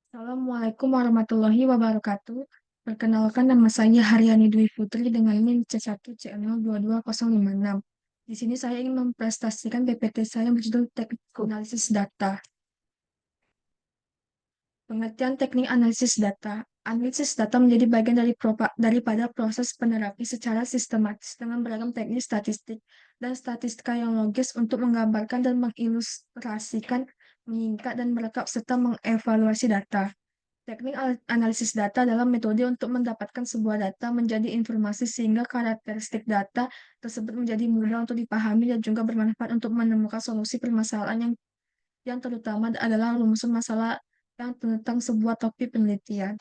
Assalamualaikum warahmatullahi wabarakatuh. Perkenalkan nama saya Haryani Dwi Putri dengan NIM C1CL22056. Di sini saya ingin mempresentasikan PPT saya berjudul Teknik Analisis Data. Pengertian teknik analisis data. Analisis data menjadi bagian daripada proses penerapi secara sistematis dengan beragam teknik statistik dan statistika yang logis untuk menggambarkan dan mengilustrasikan, menyingkat dan merekap serta mengevaluasi data. Teknik analisis data adalah metode untuk mendapatkan sebuah data menjadi informasi sehingga karakteristik data tersebut menjadi mudah untuk dipahami dan juga bermanfaat untuk menemukan solusi permasalahan yang terutama adalah rumusan masalah yang tentang sebuah topik penelitian.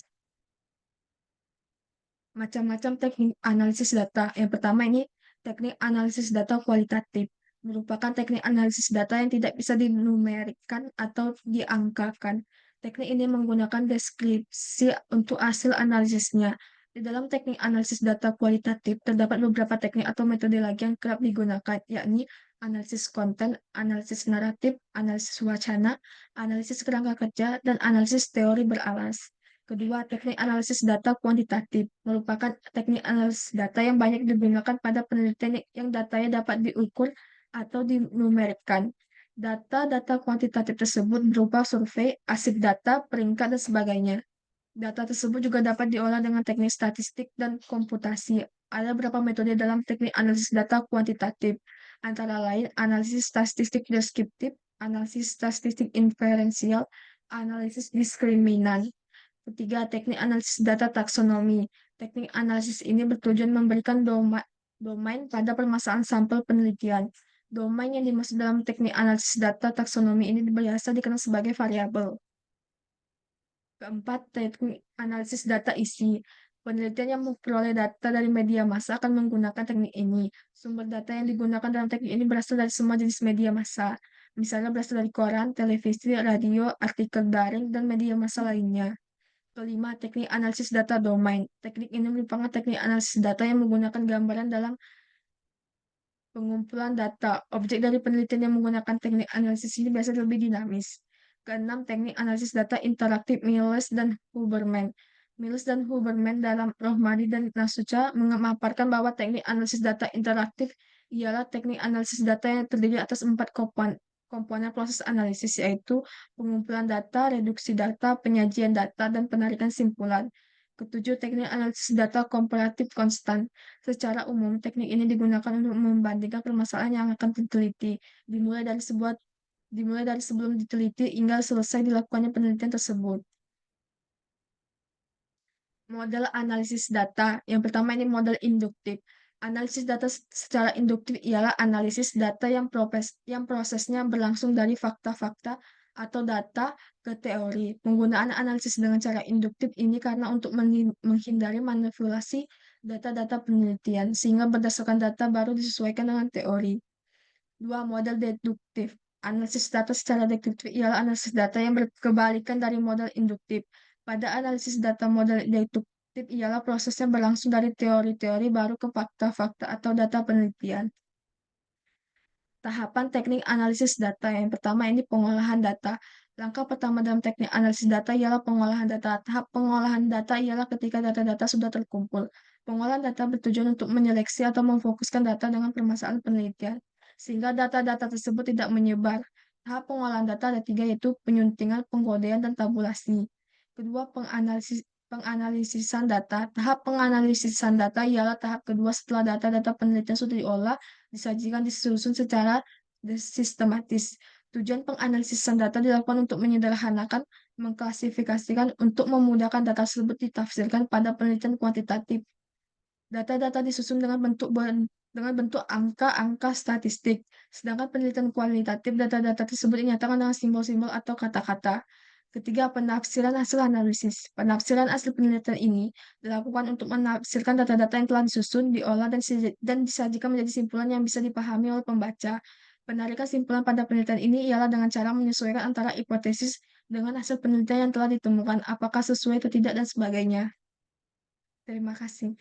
Macam-macam teknik analisis data. Yang pertama ini teknik analisis data kualitatif. Merupakan teknik analisis data yang tidak bisa dinumerikan atau diangkakan. Teknik ini menggunakan deskripsi untuk hasil analisisnya. Di dalam teknik analisis data kualitatif, terdapat beberapa teknik atau metode lagi yang kerap digunakan, yakni analisis konten, analisis naratif, analisis wacana, analisis kerangka kerja, dan analisis teori beralas. Kedua, teknik analisis data kuantitatif merupakan teknik analisis data yang banyak digunakan pada penelitian yang datanya dapat diukur atau dinumerikkan. Data-data kuantitatif tersebut berupa survei, arsip data, peringkat, dan sebagainya. Data tersebut juga dapat diolah dengan teknik statistik dan komputasi. Ada beberapa metode dalam teknik analisis data kuantitatif, antara lain analisis statistik deskriptif, analisis statistik inferensial, analisis diskriminan. Ketiga, teknik analisis data taksonomi. Teknik analisis ini bertujuan memberikan domain pada permasalahan sampel penelitian. Domain yang dimaksud dalam teknik analisis data taksonomi ini biasa dikenal sebagai variabel. Keempat, teknik analisis data isi. Penelitian yang memperoleh data dari media massa akan menggunakan teknik ini. Sumber data yang digunakan dalam teknik ini berasal dari semua jenis media massa. Misalnya berasal dari koran, televisi, radio, artikel daring, dan media massa lainnya. Kelima, teknik analisis data domain. Teknik ini merupakan teknik analisis data yang menggunakan gambaran dalam pengumpulan data. Objek dari penelitian yang menggunakan teknik analisis ini biasanya lebih dinamis. Keenam, teknik analisis data interaktif Miles dan Huberman. Miles dan Huberman dalam Rohmadi dan Nasuca memaparkan bahwa teknik analisis data interaktif ialah teknik analisis data yang terdiri atas 4 komponen proses analisis, yaitu pengumpulan data, reduksi data, penyajian data, dan penarikan simpulan. Ketujuh, teknik analisis data komparatif konstan. Secara umum, teknik ini digunakan untuk membandingkan permasalahan yang akan diteliti, dimulai dari sebelum diteliti hingga selesai dilakukannya penelitian tersebut. Model analisis data. Yang pertama ini model induktif. Analisis data secara induktif ialah analisis data yang prosesnya berlangsung dari fakta-fakta atau data ke teori. Penggunaan analisis dengan cara induktif ini karena untuk menghindari manipulasi data-data penelitian, sehingga berdasarkan data baru disesuaikan dengan teori. Dua, model deduktif. Analisis data secara deduktif ialah analisis data yang berkebalikan dari model induktif. Pada analisis data model deduktif ialah prosesnya berlangsung dari teori-teori baru ke fakta-fakta atau data penelitian. Tahapan teknik analisis data. Yang pertama ini pengolahan data. Langkah pertama dalam teknik analisis data ialah pengolahan data. Tahap pengolahan data ialah ketika data-data sudah terkumpul. Pengolahan data bertujuan untuk menyeleksi atau memfokuskan data dengan permasalahan penelitian, sehingga data-data tersebut tidak menyebar. Tahap pengolahan data ada tiga, yaitu penyuntingan, pengkodean, dan tabulasi. Kedua, penganalisisan data. Tahap penganalisisan data ialah tahap kedua setelah data-data penelitian sudah diolah, disajikan, disusun secara sistematis. Tujuan penganalisisan data dilakukan untuk menyederhanakan, mengklasifikasikan, untuk memudahkan data tersebut ditafsirkan pada penelitian kuantitatif. Data-data disusun dengan bentuk angka-angka statistik, sedangkan penelitian kualitatif data-data tersebut dinyatakan dengan simbol-simbol atau kata-kata. Ketiga, penafsiran hasil analisis. Penafsiran hasil penelitian ini dilakukan untuk menafsirkan data-data yang telah disusun, diolah, dan disajikan menjadi simpulan yang bisa dipahami oleh pembaca. Penarikan simpulan pada penelitian ini ialah dengan cara menyesuaikan antara hipotesis dengan hasil penelitian yang telah ditemukan, apakah sesuai atau tidak, dan sebagainya. Terima kasih.